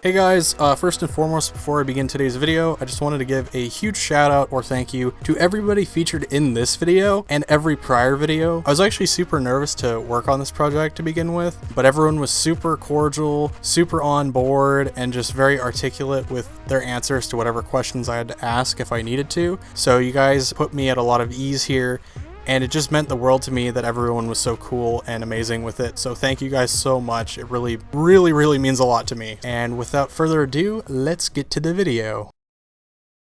Hey guys, first and foremost, before I begin today's video, I just wanted to give a huge shout out or thank you to everybody featured in this video and every prior video. I was actually super nervous to work on this project to begin with, but everyone was super cordial, super on board, and just very articulate with their answers to whatever questions I had to ask if I needed to. So you guys put me at a lot of ease here, and it just meant the world to me that everyone was so cool and amazing with it. So thank you guys so much. It really means a lot to me. And without further ado, let's get to the video.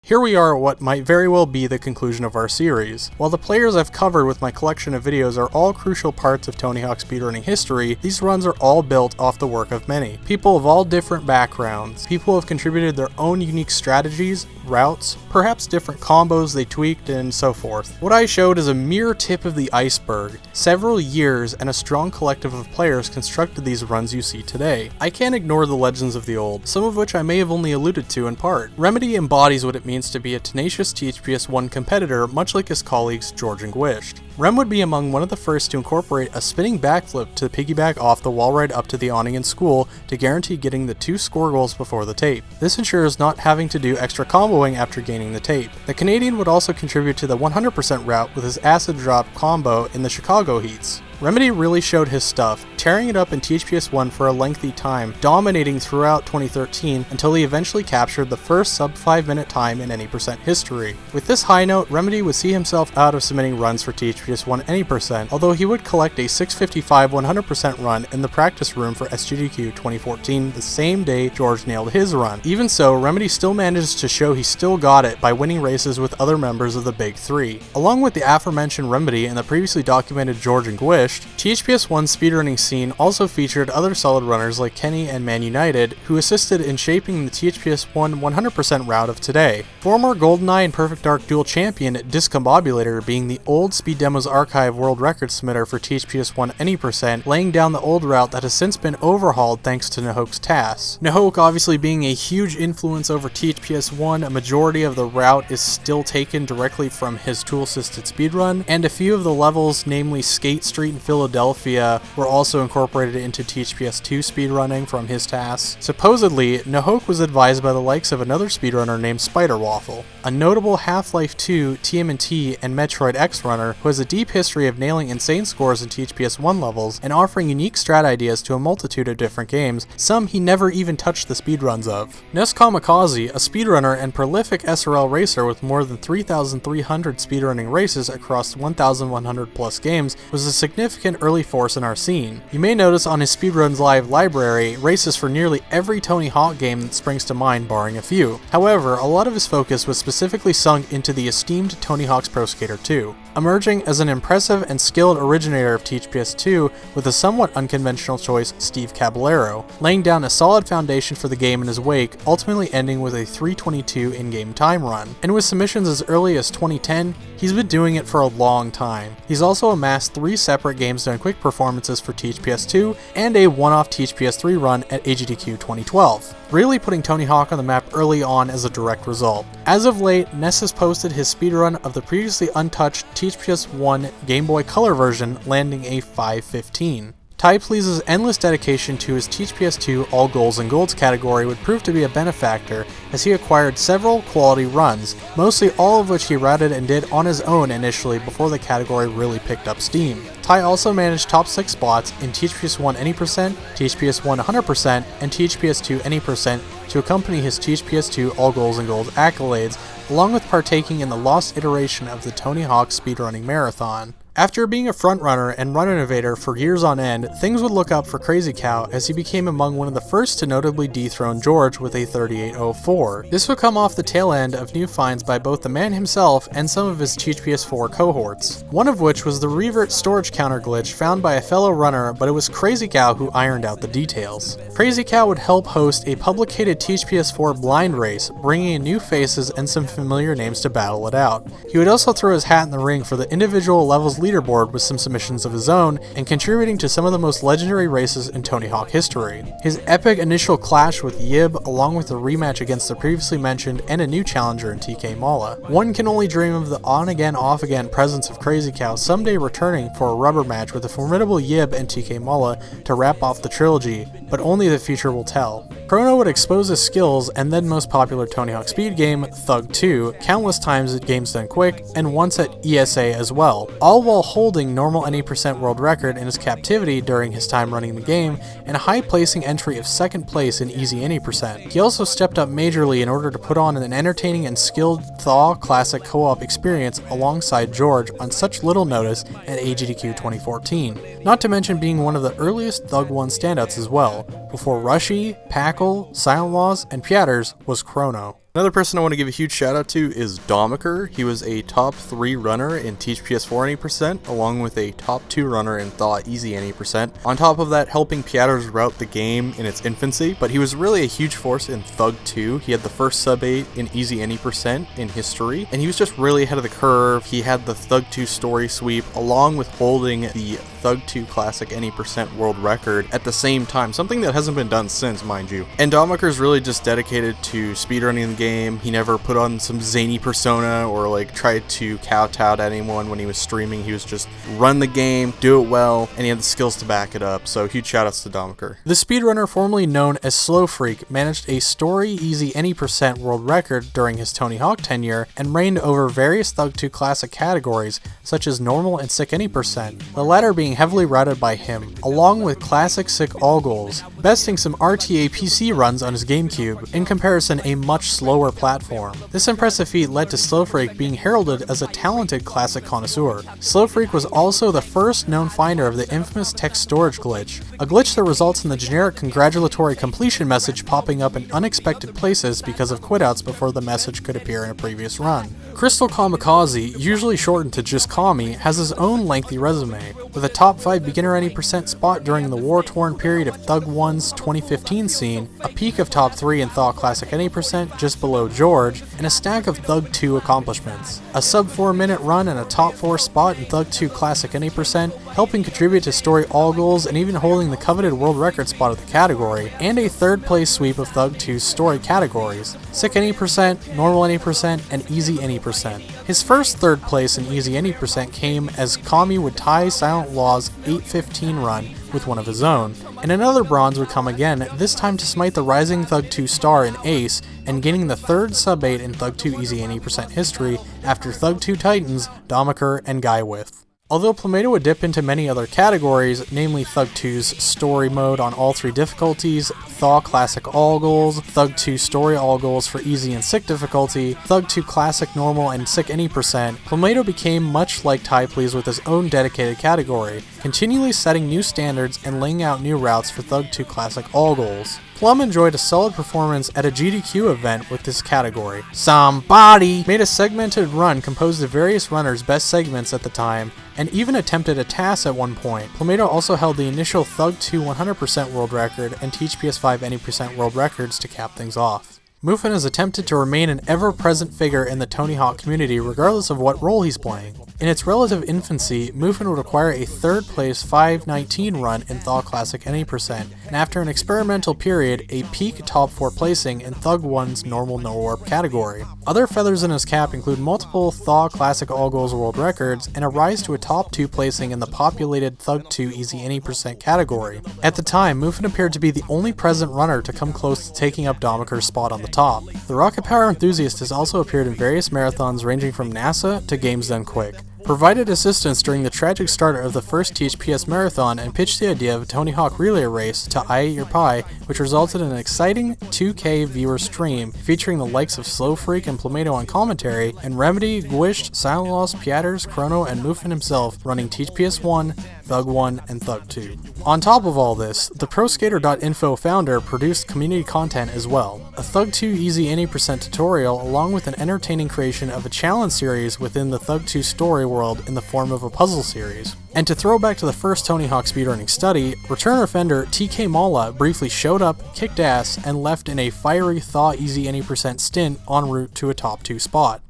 Here we are at what might very well be the conclusion of our series. While the players I've covered with my collection of videos are all crucial parts of Tony Hawk's speedrunning history, these runs are all built off the work of many. People of all different backgrounds. People have contributed their own unique strategies, routes, perhaps different combos they tweaked, and so forth. What I showed is a mere tip of the iceberg. Several years and a strong collective of players constructed these runs you see today. I can't ignore the legends of the old, some of which I may have only alluded to in part. Remedy embodies what it means to be a tenacious THPS 1 competitor, much like his colleagues George and Gwisht. Rem would be among one of the first to incorporate a spinning backflip to piggyback off the wall ride up to the awning in school to guarantee getting the 2 score goals before the tape. This ensures not having to do extra comboing after gaining the tape. The Canadian would also contribute to the 100% route with his acid drop combo in the Chicago heats. Remedy really showed his stuff, tearing it up in THPS 1 for a lengthy time, dominating throughout 2013 until he eventually captured the first sub 5-minute time in any percent history. With this high note, Remedy would see himself out of submitting runs for THPS 1 any percent, although he would collect a 655 100% run in the practice room for SGDQ 2014 the same day George nailed his run. Even so, Remedy still manages to show he still got it by winning races with other members of the Big Three. Along with the aforementioned Remedy and the previously documented George and Gwisht, THPS 1's speedrunning scene also featured other solid runners like Kenny and Man United, who assisted in shaping the THPS 1 100% route of today. Former GoldenEye and Perfect Dark dual champion Discombobulator being the old Speed Demos Archive world record submitter for THPS 1 any percent, laying down the old route that has since been overhauled thanks to Nahok's tasks. Nahok obviously being a huge influence over THPS 1, a majority of the route is still taken directly from his tool-assisted speedrun, and a few of the levels, namely Skate Street in Philadelphia, were also incorporated into THPS 2 speedrunning from his tasks. Supposedly, Nahok was advised by the likes of another speedrunner named Spider Waffle, a notable Half-Life 2, TMNT, and Metroid X runner who has a deep history of nailing insane scores in THPS 1 levels and offering unique strat ideas to a multitude of different games, some he never even touched the speedruns of. Ness Kamikaze, a speedrunner and prolific SRL racer with more than 3,300 speedrunning races across 1,100 plus games, was a significant early force in our scene. You may notice on his Speedruns Live library races for nearly every Tony Hawk game that springs to mind, barring a few. However, a lot of his focus was specifically sunk into the esteemed Tony Hawk's Pro Skater 2. Emerging as an impressive and skilled originator of THPS 2 with a somewhat unconventional choice, Steve Caballero, laying down a solid foundation for the game in his wake, ultimately ending with a 3:22 in-game time run. And with submissions as early as 2010, he's been doing it for a long time. He's also amassed 3 separate games done quick performances for THPS 2 and a one-off THPS 3 run at AGDQ 2012, really putting Tony Hawk on the map early on as a direct result. As of late, Ness has posted his speedrun of the previously untouched THPS 1 Game Boy Color version, landing a 5:15. Ty Please's endless dedication to his THPS 2 All Goals and Golds category would prove to be a benefactor as he acquired several quality runs, mostly all of which he routed and did on his own initially before the category really picked up steam. Ty also managed top 6 spots in THPS 1 any percent, THPS 1 100%, and THPS 2 any percent to accompany his THPS 2 All Goals and Golds accolades, along with partaking in the lost iteration of the Tony Hawk Speedrunning Marathon. After being a frontrunner and run innovator for years on end, things would look up for Crazy Cow as he became among one of the first to notably dethrone George with a 38.04. This would come off the tail end of new finds by both the man himself and some of his THPS 4 cohorts, one of which was the revert storage counter glitch found by a fellow runner, but it was Crazy Cow who ironed out the details. Crazy Cow would help host a publicated THPS 4 blind race, bringing in new faces and some familiar names to battle it out. He would also throw his hat in the ring for the individual levels leaderboard with some submissions of his own, and contributing to some of the most legendary races in Tony Hawk history. His epic initial clash with Yib, along with the rematch against the previously mentioned and a new challenger in TK Mala. One can only dream of the on-again, off-again presence of Crazy Cow someday returning for a rubber match with the formidable Yib and TK Mala to wrap off the trilogy, but only the future will tell. Chrono would expose his skills and then most popular Tony Hawk Speed game, Thug 2, countless times at Games Done Quick, and once at ESA as well, all while holding normal any percent world record in his captivity during his time running the game, and a high placing entry of 2nd place in Easy Any %. He also stepped up majorly in order to put on an entertaining and skilled Thaw Classic co-op experience alongside George on such little notice at AGDQ 2014, not to mention being one of the earliest Thug 1 standouts as well. Before Rushy, Packle, Silent Laws, and Pyatters was Chrono. Another person I want to give a huge shout out to is Domiker. He was a top 3 runner in Teach PS4 any %, along with a top 2 runner in Thaw Easy any %. On top of that, helping Pyatters route the game in its infancy, but he was really a huge force in Thug 2. He had the first sub 8 in Easy any % in history, and he was just really ahead of the curve. He had the Thug 2 story sweep, along with holding the Thug 2 Classic any % world record at the same time, something that hasn't been done since, mind you. And Domiker's really just dedicated to speedrunning the game. He never put on some zany persona or like tried to kowtow to anyone when he was streaming. He was just run the game, do it well, and he had the skills to back it up. So huge shoutouts to Domiker. The speedrunner formerly known as Slow Freak managed a story easy any % world record during his Tony Hawk tenure and reigned over various Thug 2 classic categories such as normal and sick any %, the latter being heavily routed by him, along with classic sick all goals, besting some RTA PC runs on his GameCube, in comparison a much slower platform. This impressive feat led to Slow Freak being heralded as a talented classic connoisseur. Slow Freak was also the first known finder of the infamous text storage glitch, a glitch that results in the generic congratulatory completion message popping up in unexpected places because of quitouts before the message could appear in a previous run. Crystal Kamikaze, usually shortened to just Kami, has his own lengthy resume, with a top 5 beginner any % spot during the war-torn period of Thug 1's 2015 scene, a peak of top 3 in Thaw Classic any % just below George, and a stack of Thug 2 accomplishments. A sub 4 minute run and a top 4 spot in Thug 2 Classic any %, helping contribute to story all goals and even holding the coveted world record spot of the category, and a 3rd place sweep of Thug 2's story categories, Sick any %, Normal any %, and Easy any %. His first 3rd place in Easy any % came as Kami would tie Silent Law's 8:15 run with one of his own, and another bronze would come again, this time to smite the rising Thug 2 star in Ace, and gaining the 3rd sub 8 in Thug 2 Easy any % history after Thug 2 Titans, Domiker, and Guywith. Although Plumeto would dip into many other categories, namely Thug 2's Story Mode on all 3 difficulties, Thaw Classic All Goals, Thug 2 Story All Goals for Easy and Sick difficulty, Thug 2 Classic Normal and Sick any %, Plumeto became much like Ty Please with his own dedicated category, continually setting new standards and laying out new routes for Thug 2 Classic All Goals. Plum enjoyed a solid performance at a GDQ event with this category. Somebody made a segmented run composed of various runners' best segments at the time, and even attempted a TAS at one point. Plumeto also held the initial Thug 2 100% world record and Teach PS5 any % world records to cap things off. Mufin has attempted to remain an ever-present figure in the Tony Hawk community regardless of what role he's playing. In its relative infancy, Mufin would acquire a 3rd place 5:19 run in Thaw Classic any %, and after an experimental period, a peak top 4 placing in Thug 1's Normal No Warp category. Other feathers in his cap include multiple Thaw Classic All Goals world records, and a rise to a top 2 placing in the populated Thug 2 Easy any % category. At the time, Mufin appeared to be the only present runner to come close to taking up Domiker's spot on the top. The Rocket Power enthusiast has also appeared in various marathons ranging from NASA to Games Done Quick. Provided assistance during the tragic start of the first Teach PS Marathon and pitched the idea of a Tony Hawk relay race to I Ate Your Pie, which resulted in an exciting 2K viewer stream featuring the likes of Slow Freak and Plumeto on commentary, and Remedy, Gwisht, Silent Loss, Pyatters, Chrono, and Mufin himself running Teach PS1, Thug 1, and Thug 2. On top of all this, the ProSkater.info founder produced community content as well. A Thug 2 Easy any % tutorial along with an entertaining creation of a challenge series within the Thug 2 story world in the form of a puzzle series. And to throw back to the first Tony Hawk speedrunning study, return offender TK Mala briefly showed up, kicked ass, and left in a fiery Thaw Easy any % stint en route to a top 2 spot.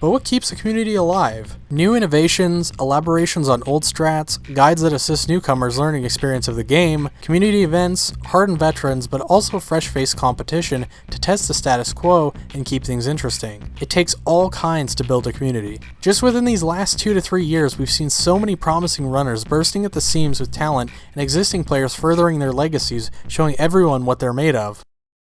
But what keeps a community alive? New innovations, elaborations on old strats, guides that assist newcomers learning experience of the game, community events, hardened veterans, but also fresh-faced competition to test the status quo and keep things interesting. It takes all kinds to build a community. Just within these last 2 to 3 years, we've seen so many promising runners bursting at the seams with talent and existing players furthering their legacies, showing everyone what they're made of.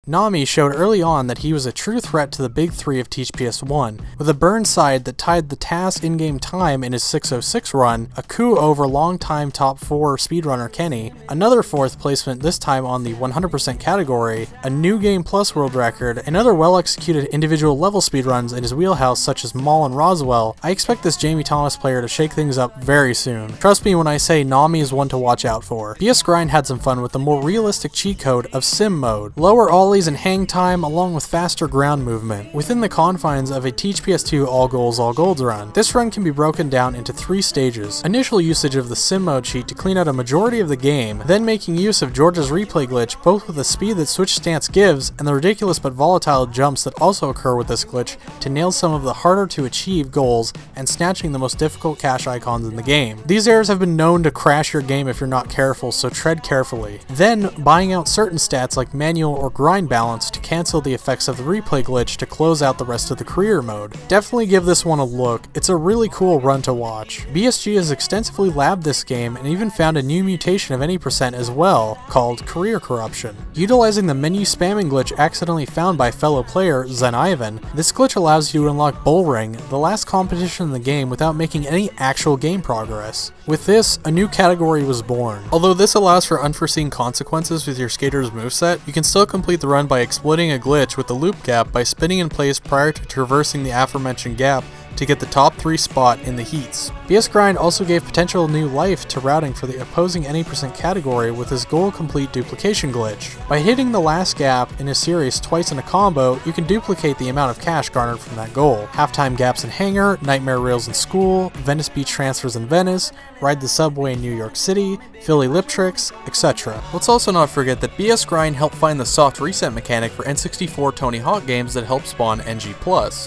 Nami showed early on that he was a true threat to the big three of THPS1, with a burn side that tied the TAS in-game time in his 606 run, a coup over longtime top 4 speedrunner Kenny, another 4th placement this time on the 100% category, a new Game Plus world record, and other well-executed individual level speedruns in his wheelhouse such as Maul and Roswell. I expect this Jamie Thomas player to shake things up very soon. Trust me when I say Nami is one to watch out for. BS Grind had some fun with the more realistic cheat code of Sim mode, lower ollies and hang time along with faster ground movement, within the confines of a THPS2 all goals all golds run. This run can be broken down into 3 stages. Initial usage of the Sim mode cheat to clean out a majority of the game, then making use of George's replay glitch both with the speed that switch stance gives and the ridiculous but volatile jumps that also occur with this glitch to nail some of the harder to achieve goals and snatching the most difficult cache icons in the game. These errors have been known to crash your game if you're not careful, so tread carefully. Then buying out certain stats like manual or grind balance to cancel the effects of the replay glitch to close out the rest of the career mode. Definitely give this one a look, it's a really cool run to watch. BSG has extensively labbed this game and even found a new mutation of any percent as well, called career corruption. Utilizing the menu spamming glitch accidentally found by fellow player Zen Ivan, this glitch allows you to unlock Bull Ring, the last competition in the game, without making any actual game progress. With this, a new category was born. Although this allows for unforeseen consequences with your skater's moveset, you can still complete the run by exploiting a glitch with the loop gap by spinning in place prior to traversing the aforementioned gap to get the top 3 spot in the heats. BS Grind also gave potential new life to routing for the opposing any percent category with his goal complete duplication glitch. By hitting the last gap in a series twice in a combo, you can duplicate the amount of cash garnered from that goal. Halftime gaps in Hangar, Nightmare Rails in School, Venice Beach transfers in Venice, Ride the Subway in New York City, Philly Lip Tricks, etc. Let's also not forget that BS Grind helped find the soft reset mechanic for N64 Tony Hawk games that helped spawn NG+,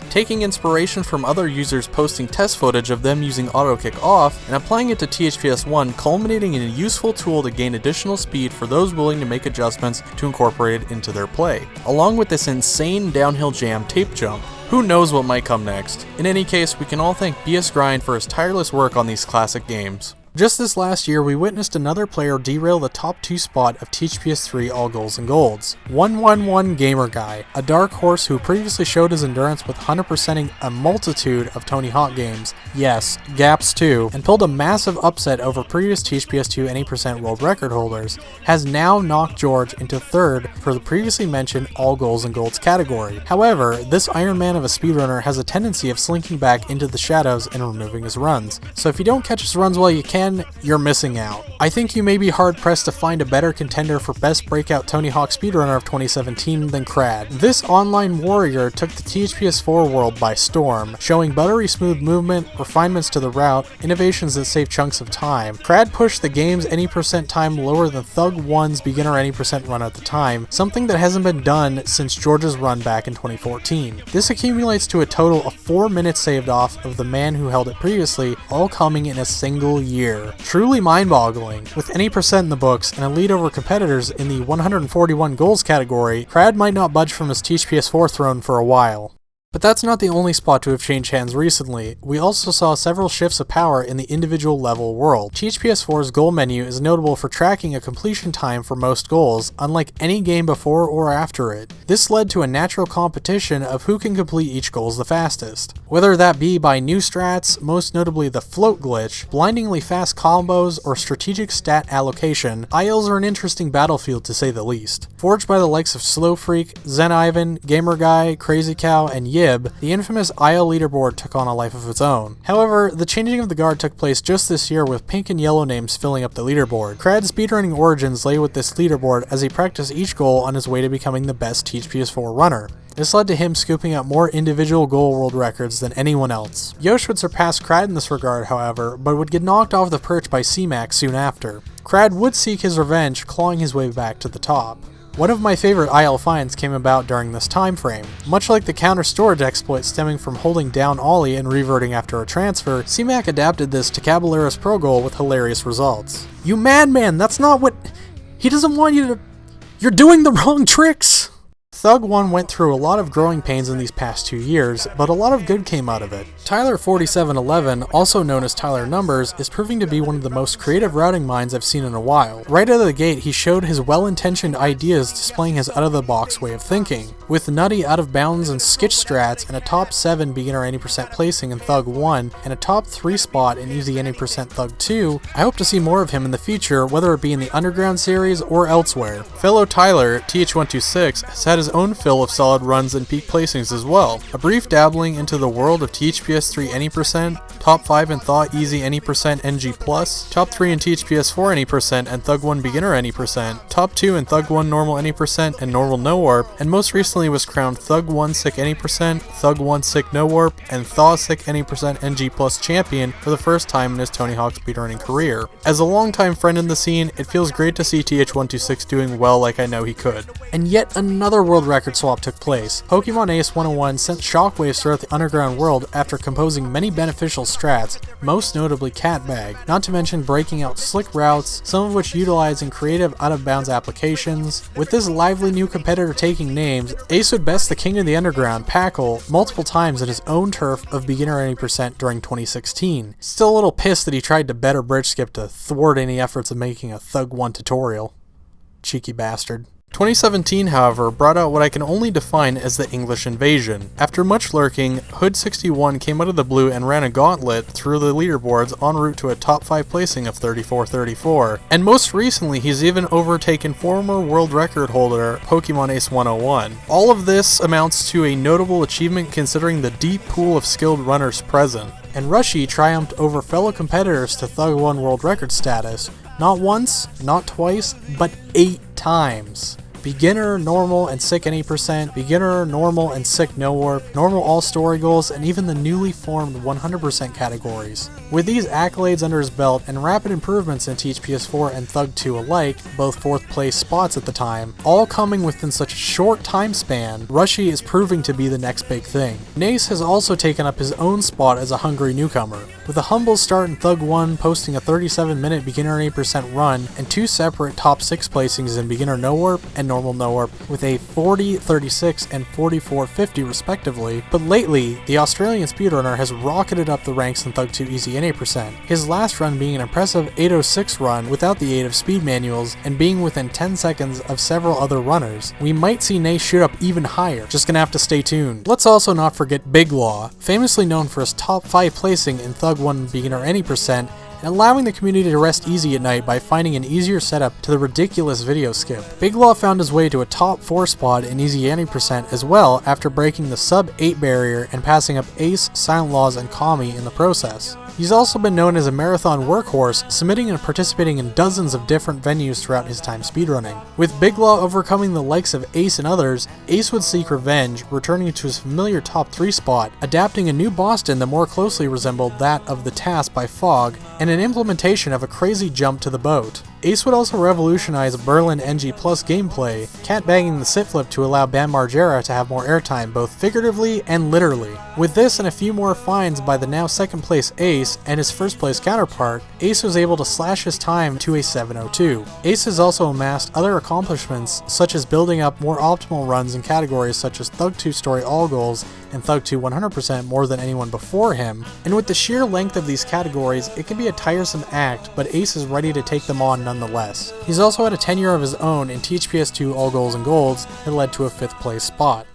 taking inspiration from other users posting test footage of them using auto kick off and applying it to THPS1, culminating in a useful tool to gain additional speed for those willing to make adjustments to incorporate it into their play. Along with this insane downhill jam tape jump, who knows what might come next? In any case, we can all thank BS Grind for his tireless work on these classic games. Just this last year, we witnessed another player derail the top 2 spot of THPS3 All Goals and Golds. 111 Gamer Guy, a dark horse who previously showed his endurance with 100%ing a multitude of Tony Hawk games, yes, Gaps too, and pulled a massive upset over previous THPS2 any percent world record holders, has now knocked George into 3rd for the previously mentioned All Goals and Golds category. However, this Iron Man of a speedrunner has a tendency of slinking back into the shadows and removing his runs, so if you don't catch his runs while you can, you're missing out. I think you may be hard-pressed to find a better contender for best breakout Tony Hawk speedrunner of 2017 than Crad. This online warrior took the THPS4 world by storm, showing buttery smooth movement, refinements to the route, innovations that save chunks of time. Crad pushed the game's any percent time lower than Thug 1's beginner any percent run at the time, something that hasn't been done since George's run back in 2014. This accumulates to a total of 4 minutes saved off of the man who held it previously, all coming in a single year. Truly mind-boggling. With any percent in the books and a lead over competitors in the 141 goals category, Crad might not budge from his THPS4 throne for a while. But that's not the only spot to have changed hands recently. We also saw several shifts of power in the individual level world. THPS4's goal menu is notable for tracking a completion time for most goals, unlike any game before or after it. This led to a natural competition of who can complete each goal the fastest. Whether that be by new strats, most notably the float glitch, blindingly fast combos, or strategic stat allocation, ILs are an interesting battlefield to say the least. Forged by the likes of Slow Freak, Zen Ivan, Gamer Guy, Crazy Cow, and Yib, the infamous IL leaderboard took on a life of its own. However, the changing of the guard took place just this year with pink and yellow names filling up the leaderboard. Crad's speedrunning origins lay with this leaderboard as he practiced each goal on his way to becoming the best THPS4 runner. This led to him scooping up more individual goal world records than anyone else. Yosh would surpass Crad in this regard, however, but would get knocked off the perch by C-Max soon after. Crad would seek his revenge, clawing his way back to the top. One of my favorite IL finds came about during this time frame. Much like the counter storage exploit stemming from holding down Ollie and reverting after a transfer, C-Mac adapted this to Caballeros Pro Goal with hilarious results. You madman, that's not what... He doesn't want you to... You're doing the wrong tricks! Thug1 went through a lot of growing pains in these past 2 years, but a lot of good came out of it. Tyler4711, also known as Tyler Numbers, is proving to be one of the most creative routing minds I've seen in a while. Right out of the gate, he showed his well-intentioned ideas displaying his out-of-the-box way of thinking. With nutty out-of-bounds and skitch strats, and a top 7 beginner any percent placing in Thug1, and a top 3 spot in easy any percent Thug2, I hope to see more of him in the future, whether it be in the Underground series or elsewhere. Fellow Tyler, TH126, has had his own fill of solid runs and peak placings as well. A brief dabbling into the world of THPS3 any percent, top 5 in Thaw Easy any percent NG+, top 3 in THPS4 any percent and Thug1 beginner any percent, top 2 in Thug1 normal any percent and normal no warp, and most recently was crowned Thug1 sick any percent, Thug1 sick no warp, and Thaw sick any percent NG+ champion for the first time in his Tony Hawk speedrunning career. As a longtime friend in the scene, it feels great to see TH126 doing well like I know he could. And yet another world record swap took place. Pokemon Ace 101 sent shockwaves throughout the underground world after composing many beneficial strats, most notably Cat Bag, not to mention breaking out slick routes, some of which utilizing creative out-of-bounds applications. With this lively new competitor taking names, Ace would best the king of the underground, Packle, multiple times in his own turf of beginner any percent during 2016. Still a little pissed that he tried to better bridge skip to thwart any efforts of making a Thug1 tutorial. Cheeky bastard. 2017, however, brought out what I can only define as the English invasion. After much lurking, Hood61 came out of the blue and ran a gauntlet through the leaderboards en route to a top 5 placing of 34-34. And most recently, he's even overtaken former world record holder Pokemon Ace 101. All of this amounts to a notable achievement considering the deep pool of skilled runners present. And Rushy triumphed over fellow competitors to Thug1 world record status, not once, not twice, but 8 times. Beginner, normal, and sick any percent, beginner, normal, and sick no warp, normal all story goals, and even the newly formed 100% categories. With these accolades under his belt and rapid improvements in THPS4 and Thug2 alike, both 4th place spots at the time, all coming within such a short time span, Rushy is proving to be the next big thing. Nace has also taken up his own spot as a hungry newcomer, with a humble start in Thug1 posting a 37-minute beginner 8% run and 2 separate top 6 placings in beginner no warp and normal no warp with a 40-36 and 44-50 respectively, but lately, the Australian speedrunner has rocketed up the ranks in Thug2 Easy and 8%, his last run being an impressive 8:06 run without the aid of speed manuals and being within 10 seconds of several other runners. We might see Nace shoot up even higher, just gonna have to stay tuned. Let's also not forget Big Law, famously known for his top 5 placing in Thug1 beginner any percent, and allowing the community to rest easy at night by finding an easier setup to the ridiculous video skip. Big Law found his way to a top 4 spot in Easy Any percent as well after breaking the sub 8 barrier and passing up Ace, Silent Laws, and Kami in the process. He's also been known as a marathon workhorse, submitting and participating in dozens of different venues throughout his time speedrunning. With Big Law overcoming the likes of Ace and others, Ace would seek revenge, returning to his familiar top 3 spot, adapting a new Boston that more closely resembled that of the Task by Fog, and an implementation of a crazy jump to the boat. Ace would also revolutionize Berlin NG Plus gameplay, cat-bagging the sit flip to allow Bam Margera to have more airtime both figuratively and literally. With this and a few more finds by the now 2nd place Ace and his 1st place counterpart, Ace was able to slash his time to a 7:02. Ace has also amassed other accomplishments such as building up more optimal runs in categories such as Thug2 Story All Goals and Thug2 100% more than anyone before him, and with the sheer length of these categories, it can be a tiresome act, but Ace is ready to take them on nonetheless. He's also had a tenure of his own in THPS2 All Goals and Golds that led to a 5th place spot.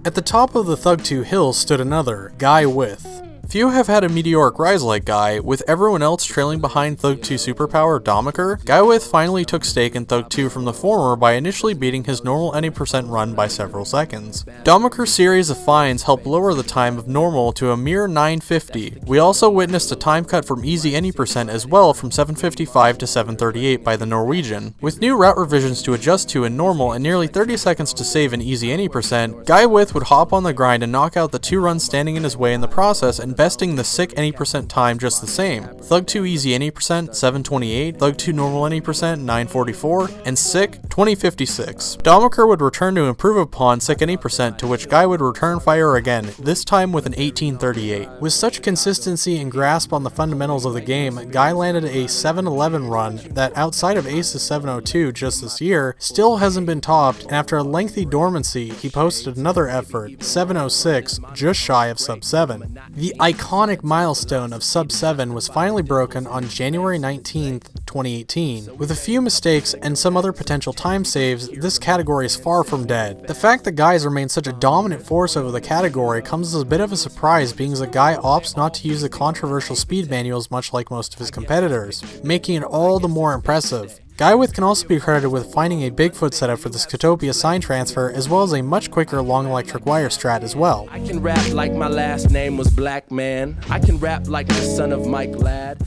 At the top of the Thug2 hill stood another, Guy With. Few have had a meteoric rise like Guy, with everyone else trailing behind Thug2 superpower Domiker. Guy With finally took stake in Thug2 from the former by initially beating his normal any percent run by several seconds. Domiker's series of finds helped lower the time of normal to a mere 9:50. We also witnessed a time cut from easy any percent as well from 7:55 to 7:38 by the Norwegian. With new route revisions to adjust to in normal and nearly 30 seconds to save in easy any percent, Guy With would hop on the grind and knock out the 2 runs standing in his way in the process and and besting the sick any percent time just the same. Thug 2 easy any percent 728, Thug 2 normal any percent 944, and sick 2056. Domiker would return to improve upon sick any percent, to which Guy would return fire again, this time with an 1838. With such consistency and grasp on the fundamentals of the game, Guy landed a 711 run that, outside of Ace's 702 just this year, still hasn't been topped, and after a lengthy dormancy, he posted another effort, 706, just shy of sub 7. The iconic milestone of sub 7 was finally broken on January 19th, 2018. With a few mistakes and some other potential time saves, this category is far from dead. The fact that Guys remain such a dominant force over the category comes as a bit of a surprise, being that Guy opts not to use the controversial speed manuals much like most of his competitors, making it all the more impressive. Guywith can also be credited with finding a Bigfoot setup for this Catopia sign transfer, as well as a much quicker long electric wire strat as well. I can rap like my last name was Black Man. I can rap like the son of Mike Ladd.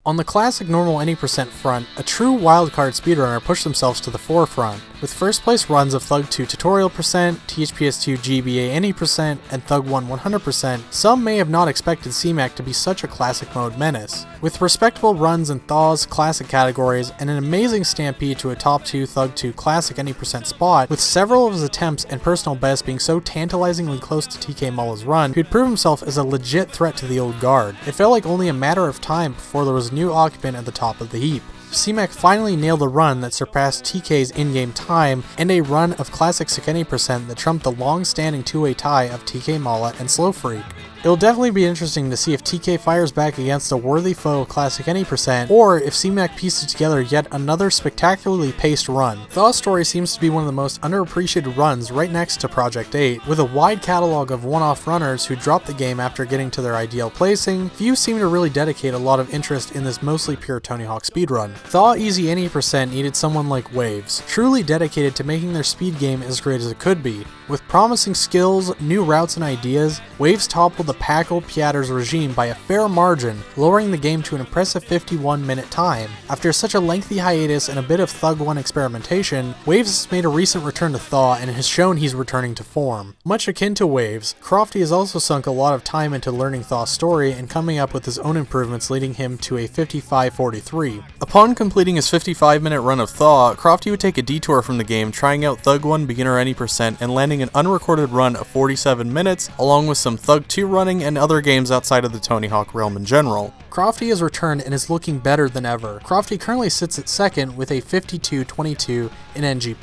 On the classic normal any percent front, a true wildcard speedrunner pushed themselves to the forefront, with first place runs of Thug 2 tutorial percent, THPS2 GBA any percent, and Thug 1 100%. Some may have not expected CMAC to be such a classic mode menace. With respectable runs in Thaw's classic categories and an amazing stampede to a top 2 Thug 2 classic any percent spot, with several of his attempts and personal bests being so tantalizingly close to TK Mulla's run, he'd prove himself as a legit threat to the old guard. It felt like only a matter of time before there was a new occupant at the top of the heap. CMAC finally nailed a run that surpassed TK's in-game time, and a run of classic sick any percent that trumped the long-standing two-way tie of TK Mulla and Slow Freak. It'll definitely be interesting to see if TK fires back against a worthy foe of classic any percent, or if CMAC pieces together yet another spectacularly paced run. Thaw's story seems to be one of the most underappreciated runs right next to Project 8, with a wide catalog of one-off runners who dropped the game after getting to their ideal placing. Few seem to really dedicate a lot of interest in this mostly pure Tony Hawk speedrun. Thaw easy any percent needed someone like Waves, truly dedicated to making their speed game as great as it could be. With promising skills, new routes and ideas, Waves toppled the Packle Piatter's regime by a fair margin, lowering the game to an impressive 51-minute time. After such a lengthy hiatus and a bit of Thug 1 experimentation, Waves has made a recent return to Thaw and has shown he's returning to form. Much akin to Waves, Crofty has also sunk a lot of time into learning Thaw's story and coming up with his own improvements, leading him to a 55-43. Upon completing his 55-minute run of Thaw, Crofty would take a detour from the game, trying out Thug 1 beginner any percent and landing an unrecorded run of 47 minutes, along with some Thug 2 running and other games outside of the Tony Hawk realm in general. Crofty has returned and is looking better than ever. Crofty currently sits at second with a 52-22 in NG+.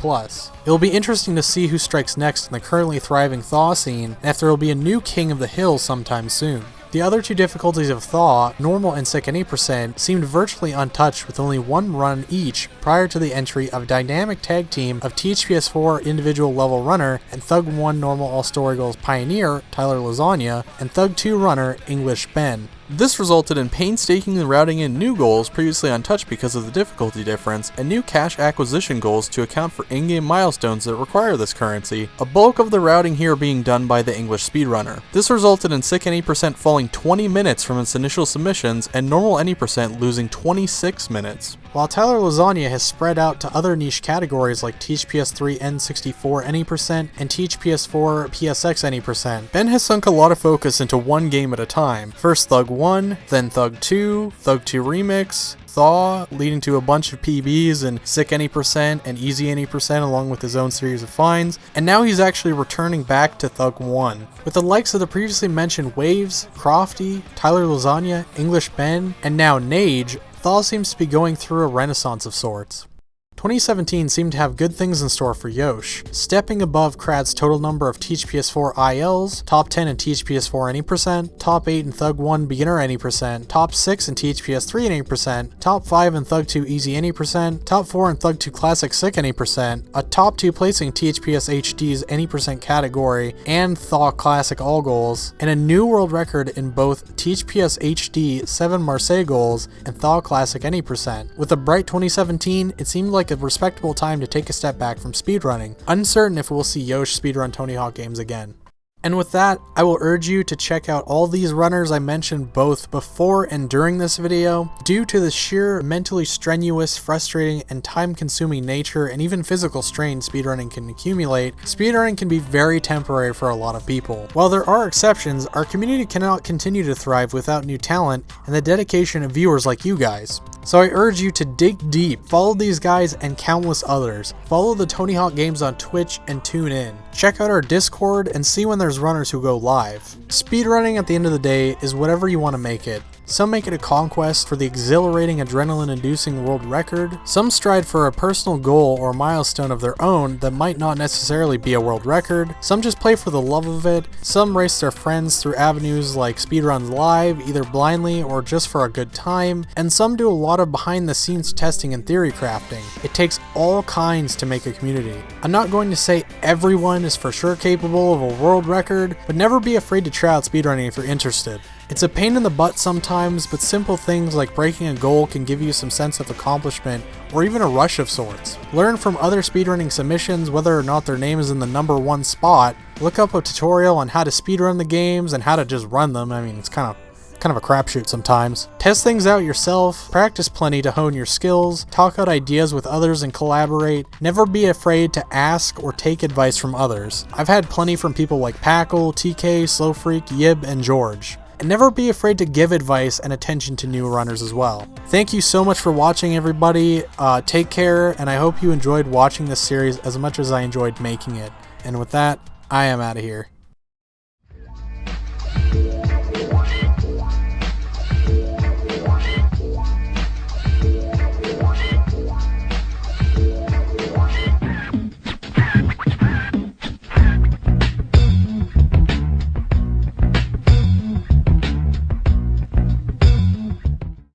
It'll be interesting to see who strikes next in the currently thriving Thaw scene, and if there will be a new King of the Hill sometime soon. The other two difficulties of Thaw, normal and sick any percent, seemed virtually untouched with only one run each prior to the entry of a dynamic tag team of THPS4 individual level runner and Thug 1 normal all story goals pioneer, Tyler Lasagna, and Thug 2 runner, English Ben. This resulted in painstakingly routing in new goals previously untouched because of the difficulty difference, and new cash acquisition goals to account for in-game milestones that require this currency, a bulk of the routing here being done by the English speedrunner. This resulted in sick any percent falling 20 minutes from its initial submissions, and normal any percent losing 26 minutes. While Tyler Lasagna has spread out to other niche categories like THPS3 N64 any percent and THPS4 PSX any percent, Ben has sunk a lot of focus into one game at a time. First Thug 1, then Thug 2, Thug 2 Remix, Thaw, leading to a bunch of PBs and sick any percent and easy any percent along with his own series of finds, and now he's actually returning back to Thug 1. With the likes of the previously mentioned Waves, Crofty, Tyler Lasagna, English Ben, and now Nage, Thaw seems to be going through a renaissance of sorts. 2017 seemed to have good things in store for Yosh, stepping above Krad's total number of THPS4 ILs, top 10 in THPS4 any percent, top 8 in Thug 1 beginner any percent, top 6 in THPS3 any percent, top 5 in Thug 2 easy any percent, top 4 in Thug 2 classic sick any percent, a top 2 placing THPS HD's any percent category and Thaw classic all goals, and a new world record in both THPS HD 7 Marseille goals and Thaw classic any percent. With a bright 2017, it seemed like a respectable time to take a step back from speedrunning, uncertain if we'll see Yosh speedrun Tony Hawk games again. And with that, I will urge you to check out all these runners I mentioned both before and during this video. Due to the sheer mentally strenuous, frustrating, and time-consuming nature and even physical strain speedrunning can accumulate, speedrunning can be very temporary for a lot of people. While there are exceptions, our community cannot continue to thrive without new talent and the dedication of viewers like you guys. So I urge you to dig deep, follow these guys and countless others, follow the Tony Hawk Games on Twitch and tune in. Check out our Discord and see when there's runners who go live. Speedrunning at the end of the day is whatever you want to make it. Some make it a conquest for the exhilarating, adrenaline-inducing world record. Some strive for a personal goal or milestone of their own that might not necessarily be a world record. Some just play for the love of it. Some race their friends through avenues like Speedruns Live, either blindly or just for a good time. And some do a lot of behind-the-scenes testing and theory crafting. It takes all kinds to make a community. I'm not going to say everyone is for sure capable of a world record, but never be afraid to try out speedrunning if you're interested. It's a pain in the butt sometimes, but simple things like breaking a goal can give you some sense of accomplishment or even a rush of sorts. Learn from other speedrunning submissions whether or not their name is in the #1 spot. Look up a tutorial on how to speedrun the games and how to just run them. I mean, it's kind of a crapshoot sometimes. Test things out yourself, practice plenty to hone your skills, talk out ideas with others and collaborate. Never be afraid to ask or take advice from others. I've had plenty from people like Packle, TK, Slowfreak, Yib, and George. And never be afraid to give advice and attention to new runners as well. Thank you so much for watching, everybody. Take care, and I hope you enjoyed watching this series as much as I enjoyed making it. And with that, I am out of here.